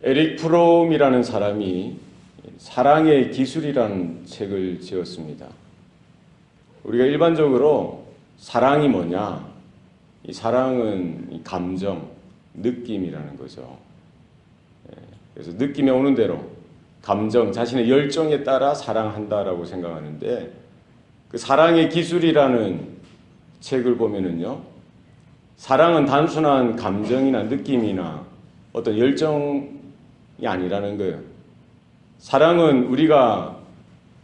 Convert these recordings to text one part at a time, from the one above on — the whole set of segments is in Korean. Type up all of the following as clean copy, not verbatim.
에릭 프롬이라는 사람이 사랑의 기술이라는 책을 지었습니다. 우리가 일반적으로 사랑이 뭐냐? 이 사랑은 이 감정, 느낌이라는 거죠. 그래서 느낌에 오는 대로 감정, 자신의 열정에 따라 사랑한다라고 생각하는데, 그 사랑의 기술이라는 책을 보면은요, 사랑은 단순한 감정이나 느낌이나 어떤 열정이 아니라는 거예요. 사랑은 우리가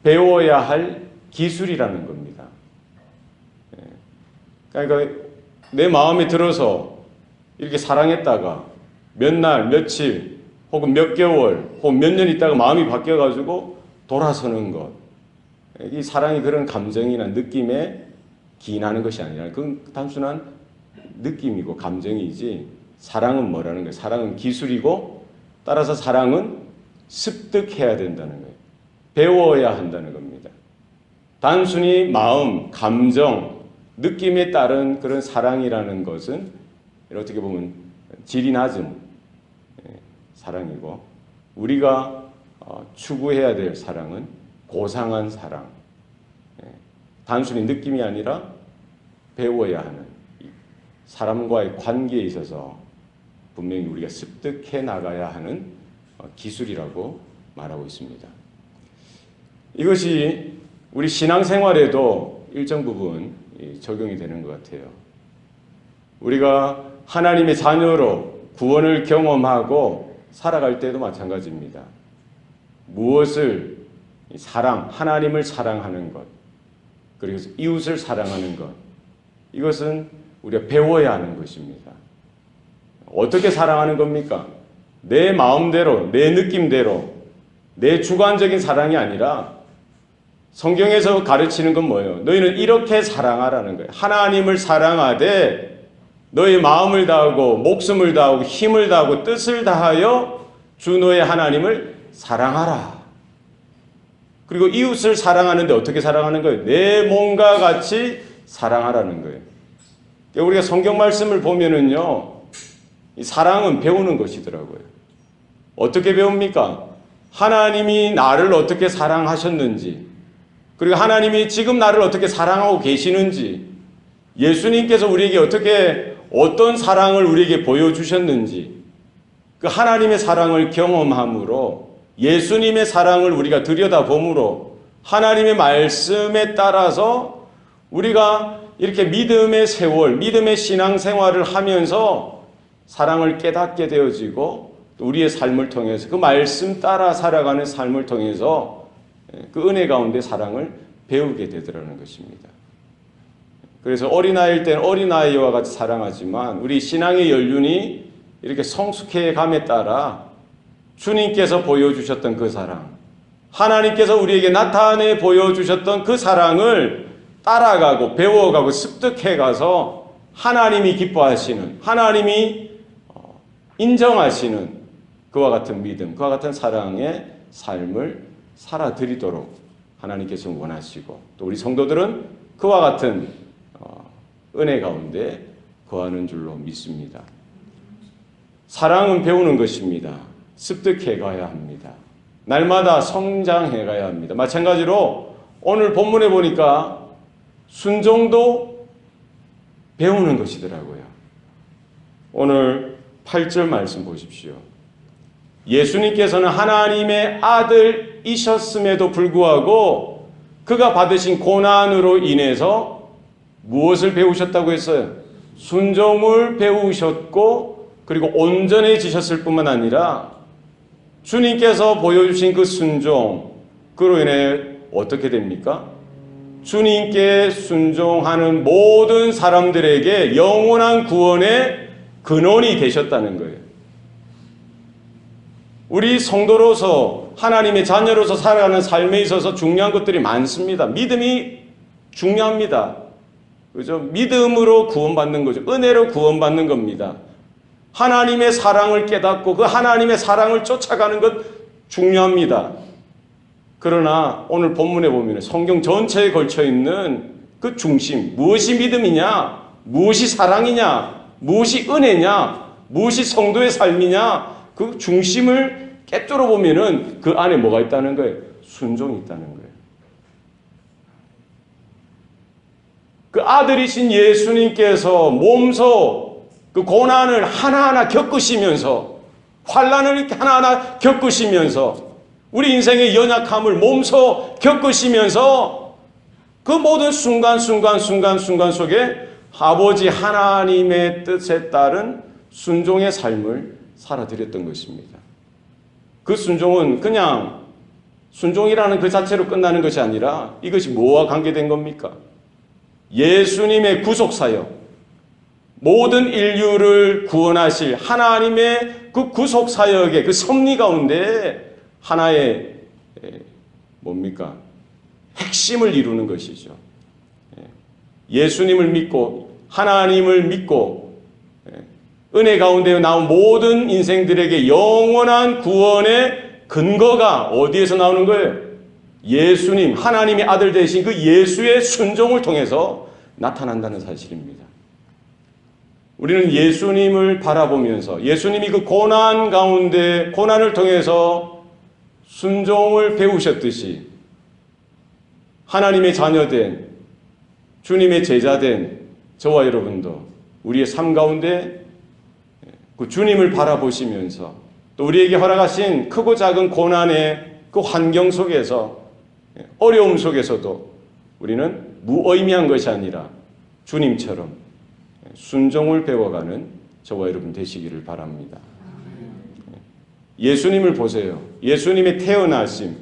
배워야 할 기술이라는 겁니다. 그러니까 내 마음에 들어서 이렇게 사랑했다가 몇 날, 며칠, 혹은 몇 개월, 혹은 몇 년 있다가 마음이 바뀌어가지고 돌아서는 것. 이 사랑이 그런 감정이나 느낌에 기인하는 것이 아니라 그건 단순한 느낌이고 감정이지, 사랑은 뭐라는 거예요? 사랑은 기술이고, 따라서 사랑은 습득해야 된다는 거예요. 배워야 한다는 겁니다. 단순히 마음, 감정, 느낌에 따른 그런 사랑이라는 것은 어떻게 보면 질이 낮은 사랑이고, 우리가 추구해야 될 사랑은 고상한 사랑, 단순히 느낌이 아니라 배워야 하는 사람과의 관계에 있어서 분명히 우리가 습득해 나가야 하는 기술이라고 말하고 있습니다. 이것이 우리 신앙생활에도 일정 부분 적용이 되는 것 같아요. 우리가 하나님의 자녀로 구원을 경험하고 살아갈 때도 마찬가지입니다. 무엇을 사랑, 하나님을 사랑하는 것, 그리고 이웃을 사랑하는 것, 이것은 우리가 배워야 하는 것입니다. 어떻게 사랑하는 겁니까? 내 마음대로, 내 느낌대로, 내 주관적인 사랑이 아니라 성경에서 가르치는 건 뭐예요? 너희는 이렇게 사랑하라는 거예요. 하나님을 사랑하되 너의 마음을 다하고 목숨을 다하고 힘을 다하고 뜻을 다하여 주 너의 하나님을 사랑하라. 그리고 이웃을 사랑하는데 어떻게 사랑하는 거예요? 내 몸과 같이 사랑하라는 거예요. 우리가 성경 말씀을 보면은요, 이 사랑은 배우는 것이더라고요. 어떻게 배웁니까? 하나님이 나를 어떻게 사랑하셨는지, 그리고 하나님이 지금 나를 어떻게 사랑하고 계시는지, 예수님께서 우리에게 어떤 사랑을 우리에게 보여주셨는지, 그 하나님의 사랑을 경험함으로, 예수님의 사랑을 우리가 들여다봄으로, 하나님의 말씀에 따라서 우리가 이렇게 믿음의 세월, 믿음의 신앙생활을 하면서 사랑을 깨닫게 되어지고, 또 우리의 삶을 통해서 그 말씀 따라 살아가는 삶을 통해서 그 은혜 가운데 사랑을 배우게 되더라는 것입니다. 그래서 어린아이일 때는 어린아이와 같이 사랑하지만 우리 신앙의 연륜이 이렇게 성숙해 감에 따라 주님께서 보여주셨던 그 사랑, 하나님께서 우리에게 나타내 보여주셨던 그 사랑을 따라가고 배워가고 습득해가서 하나님이 기뻐하시는, 하나님이 인정하시는 그와 같은 믿음, 그와 같은 사랑의 삶을 살아드리도록 하나님께서 원하시고, 또 우리 성도들은 그와 같은 은혜 가운데 거하는 줄로 믿습니다. 사랑은 배우는 것입니다. 습득해 가야 합니다. 날마다 성장해 가야 합니다. 마찬가지로 오늘 본문에 보니까 순종도 배우는 것이더라고요. 오늘 8절 말씀 보십시오. 예수님께서는 하나님의 아들이셨음에도 불구하고 그가 받으신 고난으로 인해서 무엇을 배우셨다고 했어요? 순종을 배우셨고, 그리고 온전해지셨을 뿐만 아니라 주님께서 보여주신 그 순종, 그로 인해 어떻게 됩니까? 주님께 순종하는 모든 사람들에게 영원한 구원의 근원이 되셨다는 거예요. 우리 성도로서, 하나님의 자녀로서 살아가는 삶에 있어서 중요한 것들이 많습니다. 믿음이 중요합니다. 그죠? 믿음으로 구원받는 거죠. 은혜로 구원받는 겁니다. 하나님의 사랑을 깨닫고 그 하나님의 사랑을 쫓아가는 것 중요합니다. 그러나 오늘 본문에 보면 성경 전체에 걸쳐 있는 그 중심, 무엇이 믿음이냐, 무엇이 사랑이냐, 무엇이 은혜냐, 무엇이 성도의 삶이냐, 그 중심을 깨뚫어 보면은 그 안에 뭐가 있다는 거예요? 순종이 있다는 거예요. 그 아들이신 예수님께서 몸소 그 고난을 하나하나 겪으시면서, 환난을 하나하나 겪으시면서, 우리 인생의 연약함을 몸소 겪으시면서 그 모든 순간 속에 아버지 하나님의 뜻에 따른 순종의 삶을 살아드렸던 것입니다. 그 순종은 그냥 순종이라는 그 자체로 끝나는 것이 아니라 이것이 뭐와 관계된 겁니까? 예수님의 구속사역, 모든 인류를 구원하실 하나님의 그 구속사역의 그 섭리 가운데 하나의 뭡니까? 핵심을 이루는 것이죠. 예수님을 믿고 하나님을 믿고 은혜 가운데 나온 모든 인생들에게 영원한 구원의 근거가 어디에서 나오는 거예요? 예수님, 하나님의 아들 되신 그 예수의 순종을 통해서 나타난다는 사실입니다. 우리는 예수님을 바라보면서 예수님이 그 고난 가운데 고난을 통해서 순종을 배우셨듯이 하나님의 자녀된 주님의 제자된 저와 여러분도 우리의 삶 가운데 그 주님을 바라보시면서 또 우리에게 허락하신 크고 작은 고난의 그 환경 속에서 어려움 속에서도 우리는 무의미한 것이 아니라 주님처럼 순종을 배워가는 저와 여러분 되시기를 바랍니다. 예수님을 보세요. 예수님의 태어나심,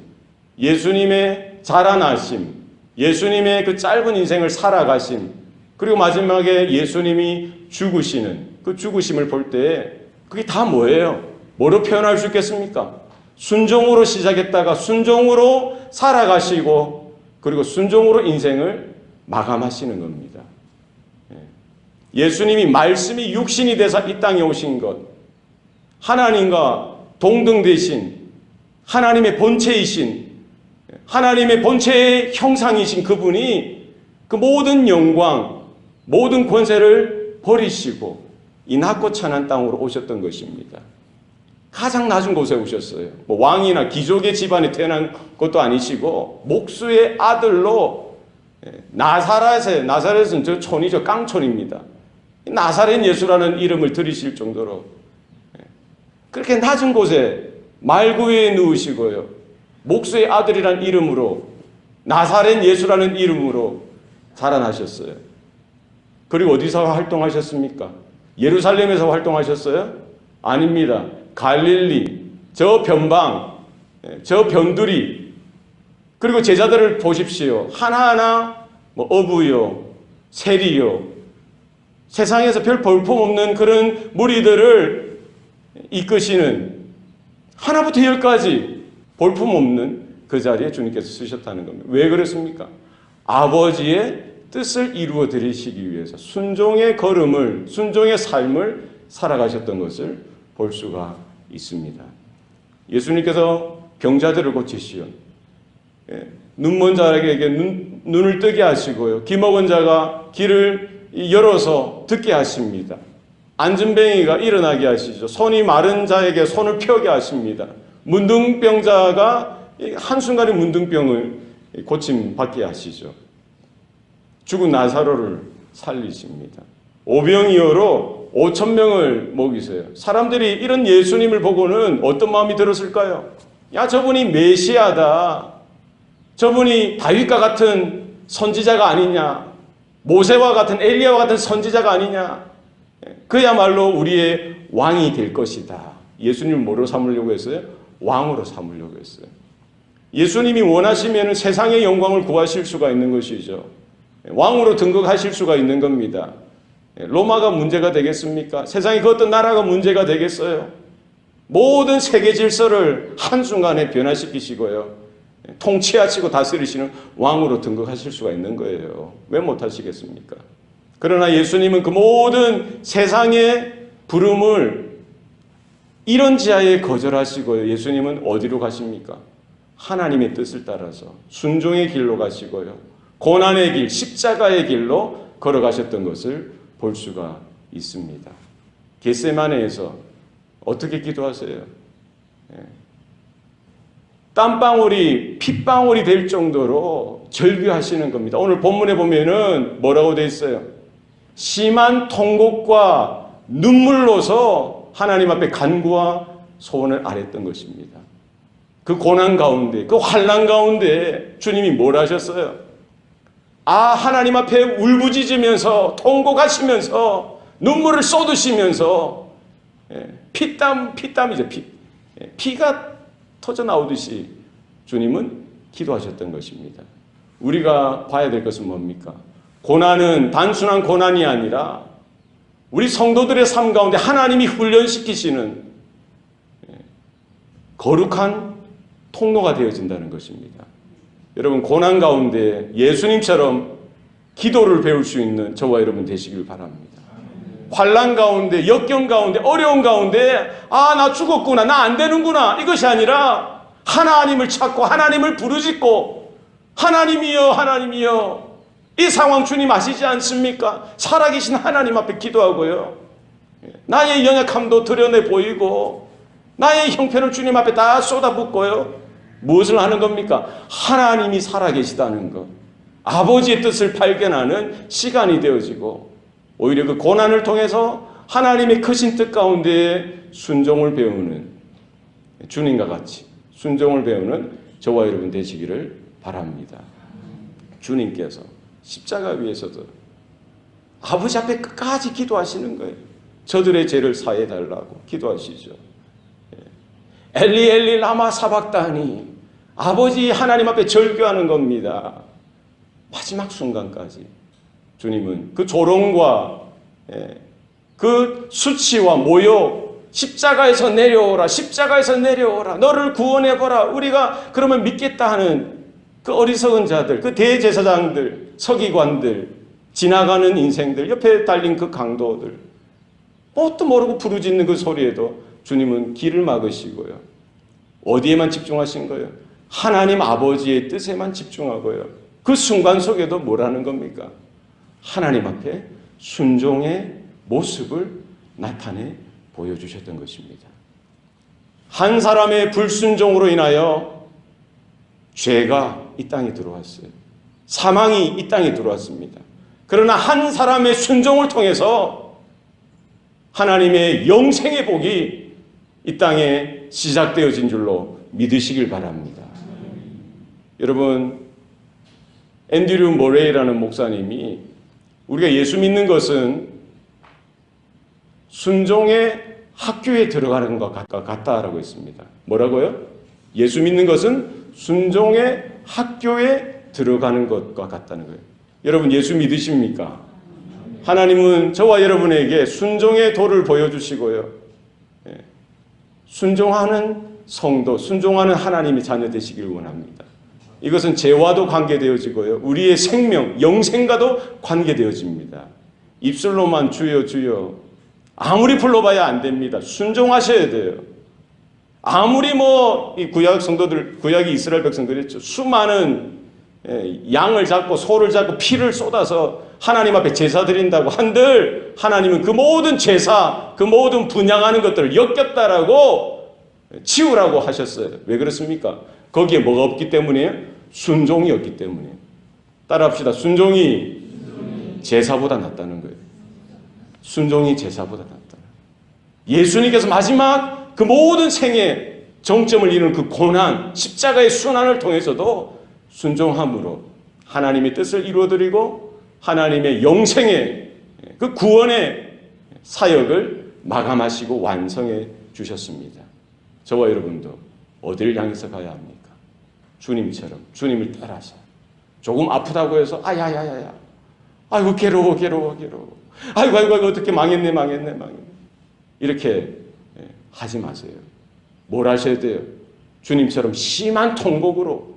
예수님의 자라나심, 예수님의 그 짧은 인생을 살아가심, 그리고 마지막에 예수님이 죽으시는 그 죽으심을 볼 때 그게 다 뭐예요? 뭐로 표현할 수 있겠습니까? 순종으로 시작했다가 순종으로 살아가시고 그리고 순종으로 인생을 마감하시는 겁니다. 예수님이 말씀이 육신이 돼서 이 땅에 오신 것, 하나님과 동등되신 하나님의 본체이신 하나님의 본체의 형상이신 그분이 그 모든 영광, 모든 권세를 버리시고 이 낮고 천한 땅으로 오셨던 것입니다. 가장 낮은 곳에 오셨어요. 뭐 왕이나 귀족의 집안에 태어난 것도 아니시고 목수의 아들로 나사렛은 저 촌이죠. 깡촌입니다. 나사렛 예수라는 이름을 들이실 정도로 그렇게 낮은 곳에 말구에 누우시고요. 목수의 아들이라는 이름으로 나사렛 예수라는 이름으로 자라나셨어요. 그리고 어디서 활동하셨습니까? 예루살렘에서 활동하셨어요? 아닙니다. 갈릴리, 저 변방, 저 변두리, 그리고 제자들을 보십시오. 하나하나 뭐 어부요, 세리요, 세상에서 별 볼품없는 그런 무리들을 이끄시는 하나부터 열까지 볼품없는 그 자리에 주님께서 쓰셨다는 겁니다. 왜 그렇습니까? 아버지의 뜻을 이루어 드리시기 위해서 순종의 걸음을, 순종의 삶을 살아가셨던 것을 볼 수가 있습니다. 예수님께서 병자들을 고치시오. 눈먼 자에게 눈을 뜨게 하시고요. 귀 먹은 자가 귀를 열어서 듣게 하십니다. 안진뱅이가 일어나게 하시죠. 손이 마른 자에게 손을 펴게 하십니다. 문둥병자가 한순간에 문둥병을 고침받게 하시죠. 죽은 나사로를 살리십니다. 오병이어로 5,000명을 먹이세요. 사람들이 이런 예수님을 보고는 어떤 마음이 들었을까요? 야, 저분이 메시아다. 저분이 다윗과 같은 선지자가 아니냐. 모세와 같은 엘리야와 같은 선지자가 아니냐. 그야말로 우리의 왕이 될 것이다. 예수님을 뭐로 삼으려고 했어요? 왕으로 삼으려고 했어요. 예수님이 원하시면 세상의 영광을 구하실 수가 있는 것이죠. 왕으로 등극하실 수가 있는 겁니다. 로마가 문제가 되겠습니까? 세상의 그 어떤 나라가 문제가 되겠어요? 모든 세계 질서를 한순간에 변화시키시고요. 통치하시고 다스리시는 왕으로 등극하실 수가 있는 거예요. 왜 못하시겠습니까? 그러나 예수님은 그 모든 세상의 부름을 이런 지하에 거절하시고요. 예수님은 어디로 가십니까? 하나님의 뜻을 따라서 순종의 길로 가시고요. 고난의 길, 십자가의 길로 걸어가셨던 것을 볼 수가 있습니다. 겟세마네에서 어떻게 기도하세요? 땀방울이 핏방울이 될 정도로 절규하시는 겁니다. 오늘 본문에 보면은 뭐라고 되어 있어요? 심한 통곡과 눈물로서 하나님 앞에 간구와 소원을 아랬던 것입니다. 그 고난 가운데, 그 환난 가운데 주님이 뭘 하셨어요? 하나님 앞에 울부짖으면서 통곡하시면서 눈물을 쏟으시면서 피땀이죠. 피가 터져 나오듯이 주님은 기도하셨던 것입니다. 우리가 봐야 될 것은 뭡니까? 고난은 단순한 고난이 아니라 우리 성도들의 삶 가운데 하나님이 훈련시키시는 거룩한 통로가 되어진다는 것입니다. 여러분, 고난 가운데 예수님처럼 기도를 배울 수 있는 저와 여러분 되시길 바랍니다. 환난 가운데, 역경 가운데, 어려운 가운데 나 죽었구나, 나 안 되는구나, 이것이 아니라 하나님을 찾고 하나님을 부르짖고 하나님이여, 하나님이여, 이 상황 주님 아시지 않습니까? 살아계신 하나님 앞에 기도하고요, 나의 연약함도 드러내 보이고 나의 형편을 주님 앞에 다 쏟아붓고요, 무엇을 하는 겁니까? 하나님이 살아계시다는 것, 아버지의 뜻을 발견하는 시간이 되어지고, 오히려 그 고난을 통해서 하나님의 크신 뜻 가운데 순종을 배우는, 주님과 같이 순종을 배우는 저와 여러분 되시기를 바랍니다. 주님께서 십자가 위에서도 아버지 앞에 끝까지 기도하시는 거예요. 저들의 죄를 사해 달라고 기도하시죠. 엘리 엘리 라마 사박다니, 아버지 하나님 앞에 절규하는 겁니다. 마지막 순간까지 주님은 그 조롱과 그 수치와 모욕, 십자가에서 내려오라, 십자가에서 내려오라, 너를 구원해보라, 우리가 그러면 믿겠다 하는 그 어리석은 자들, 그 대제사장들, 서기관들, 지나가는 인생들, 옆에 달린 그 강도들, 뭣도 모르고 부르짖는 그 소리에도 주님은 길을 막으시고요, 어디에만 집중하신 거예요? 하나님 아버지의 뜻에만 집중하고요, 그 순간 속에도 뭐라는 겁니까? 하나님 앞에 순종의 모습을 나타내 보여주셨던 것입니다. 한 사람의 불순종으로 인하여 죄가 이 땅에 들어왔어요. 사망이 이 땅에 들어왔습니다. 그러나 한 사람의 순종을 통해서 하나님의 영생의 복이 이 땅에 시작되어진 줄로 믿으시길 바랍니다. 여러분, 앤드류 모레이라는 목사님이 우리가 예수 믿는 것은 순종의 학교에 들어가는 것 같다라고 했습니다. 뭐라고요? 예수 믿는 것은 순종의 학교에 들어가는 것과 같다는 거예요. 여러분, 예수 믿으십니까? 하나님은 저와 여러분에게 순종의 도를 보여주시고요, 순종하는 성도, 순종하는 하나님의 자녀 되시길 원합니다. 이것은 죄와도 관계되어지고요, 우리의 생명, 영생과도 관계되어집니다. 입술로만 주여 주여 아무리 불러봐야 안 됩니다. 순종하셔야 돼요. 아무리 이 구약 성도들, 구약이 이스라엘 백성들이었죠. 수많은 양을 잡고 소를 잡고 피를 쏟아서 하나님 앞에 제사 드린다고 한들 하나님은 그 모든 제사, 그 모든 분양하는 것들을 역겹다라고 치우라고 하셨어요. 왜 그렇습니까? 거기에 뭐가 없기 때문이에요? 순종이 없기 때문이에요. 따라합시다. 순종이 제사보다 낫다는 거예요. 순종이 제사보다 낫다. 예수님께서 마지막 그 모든 생의 정점을 이루는 그 고난, 십자가의 순환을 통해서도 순종함으로 하나님의 뜻을 이루어드리고 하나님의 영생의 그 구원의 사역을 마감하시고 완성해 주셨습니다. 저와 여러분도 어디를 향해서 가야 합니까? 주님처럼 주님을 따라서 조금 아프다고 해서 아야야야야, 아이고 괴로워 아이고 어떻게 망했네 이렇게 하지 마세요. 뭘 하셔야 돼요? 주님처럼 심한 통곡으로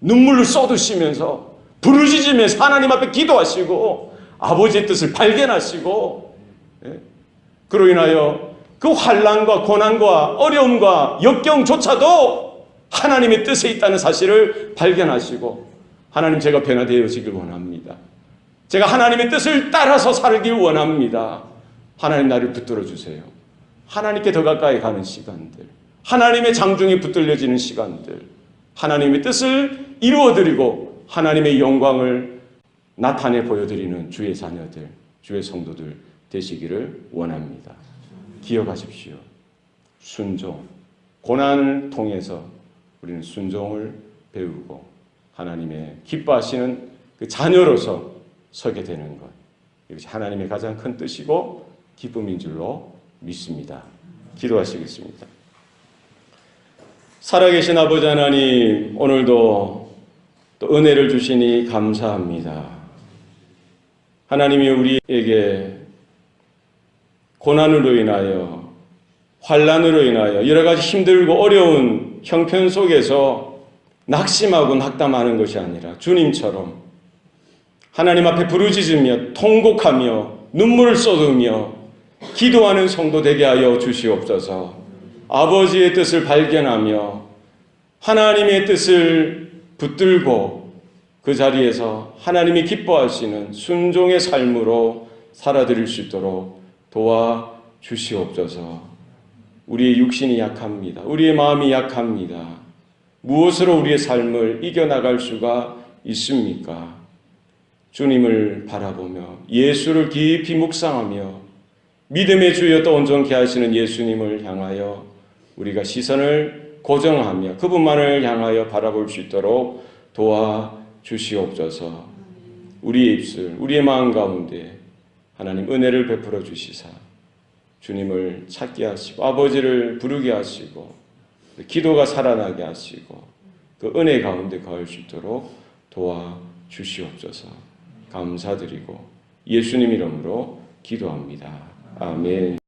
눈물을 쏟으시면서 부르짖으면서 하나님 앞에 기도하시고 아버지의 뜻을 발견하시고, 그로 인하여 그 환난과 고난과 어려움과 역경조차도 하나님의 뜻에 있다는 사실을 발견하시고, 하나님, 제가 변화되어지길 원합니다. 제가 하나님의 뜻을 따라서 살길 원합니다. 하나님, 나를 붙들어 주세요. 하나님께 더 가까이 가는 시간들, 하나님의 장중에 붙들려지는 시간들, 하나님의 뜻을 이루어드리고 하나님의 영광을 나타내 보여드리는 주의 자녀들, 주의 성도들 되시기를 원합니다. 기억하십시오. 순종, 고난을 통해서 우리는 순종을 배우고 하나님의 기뻐하시는 그 자녀로서 서게 되는 것, 이것이 하나님의 가장 큰 뜻이고 기쁨인 줄로 믿습니다. 기도하시겠습니다. 살아계신 아버지 하나님, 오늘도 또 은혜를 주시니 감사합니다. 하나님이 우리에게 고난으로 인하여, 환난으로 인하여 여러 가지 힘들고 어려운 형편 속에서 낙심하고 낙담하는 것이 아니라 주님처럼 하나님 앞에 부르짖으며 통곡하며 눈물을 쏟으며 기도하는 성도 되게 하여 주시옵소서. 아버지의 뜻을 발견하며 하나님의 뜻을 붙들고 그 자리에서 하나님이 기뻐하시는 순종의 삶으로 살아드릴 수 있도록 도와주시옵소서. 우리의 육신이 약합니다. 우리의 마음이 약합니다. 무엇으로 우리의 삶을 이겨나갈 수가 있습니까? 주님을 바라보며 예수를 깊이 묵상하며 믿음의 주여 또 온전케 하시는 예수님을 향하여 우리가 시선을 고정하며 그분만을 향하여 바라볼 수 있도록 도와주시옵소서. 우리의 입술, 우리의 마음 가운데 하나님 은혜를 베풀어 주시사 주님을 찾게 하시고 아버지를 부르게 하시고 기도가 살아나게 하시고 그 은혜 가운데 거할 수 있도록 도와주시옵소서. 감사드리고 예수님 이름으로 기도합니다. 아멘.